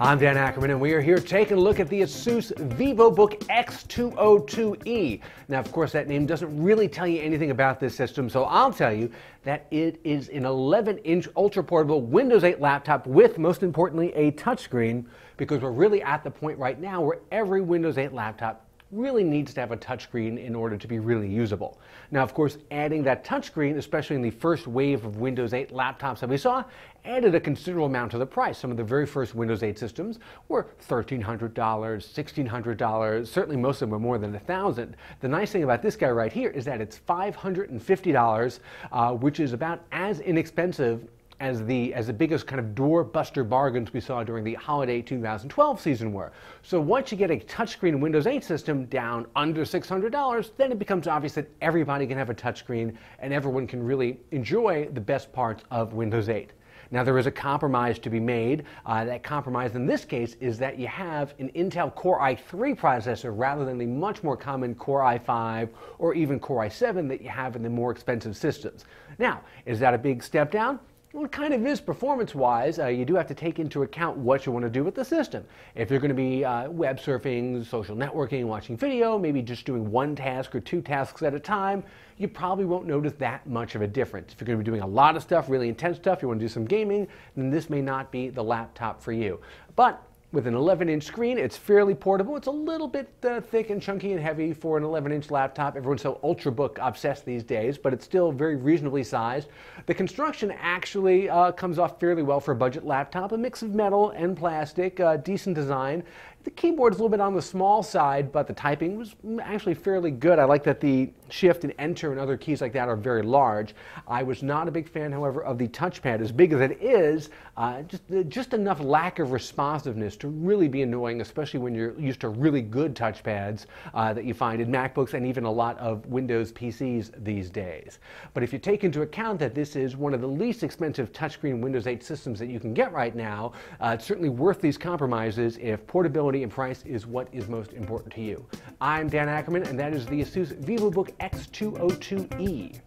I'm Dan Ackerman, and we are here taking a look at the Asus VivoBook X202E. Now, of course, that name doesn't really tell you anything about this system, so I'll tell you that it is an 11-inch ultra-portable Windows 8 laptop with, most importantly, a touchscreen, because we're really at the point right now where every Windows 8 laptop really needs to have a touchscreen in order to be really usable. Now, of course, adding that touchscreen, especially in the first wave of Windows 8 laptops that we saw, added a considerable amount to the price. Some of the very first Windows 8 systems were $1,300, $1,600, certainly most of them were more than $1,000. The nice thing about this guy right here is that it's $550, which is about as inexpensive as the biggest kind of doorbuster bargains we saw during the holiday 2012 season were. So once you get a touchscreen Windows 8 system down under $600, then it becomes obvious that everybody can have a touchscreen and everyone can really enjoy the best parts of Windows 8. Now, there is a compromise to be made. That compromise in this case is that you have an Intel Core i3 processor rather than the much more common Core i5 or even Core i7 that you have in the more expensive systems. Now, is that a big step down? Well, it kind of is performance-wise. You do have to take into account what you want to do with the system. If you're going to be web surfing, social networking, watching video, maybe just doing one task or two tasks at a time, you probably won't notice that much of a difference. If you're going to be doing a lot of stuff, really intense stuff, you want to do some gaming, then this may not be the laptop for you. But with an 11-inch screen, it's fairly portable. It's a little bit thick and chunky and heavy for an 11-inch laptop. Everyone's so ultrabook obsessed these days, but it's still very reasonably sized. The construction actually comes off fairly well for a budget laptop. A mix of metal and plastic, decent design. The keyboard is a little bit on the small side, but the typing was actually fairly good. I like that the Shift and Enter and other keys like that are very large. I was not a big fan, however, of the touchpad. As big as it is, just enough lack of responsiveness to really be annoying, especially when you're used to really good touchpads that you find in MacBooks and even a lot of Windows PCs these days. But if you take into account that this is one of the least expensive touchscreen Windows 8 systems that you can get right now, it's certainly worth these compromises if portability and price is what is most important to you. I'm Dan Ackerman, and that is the Asus VivoBook X202E.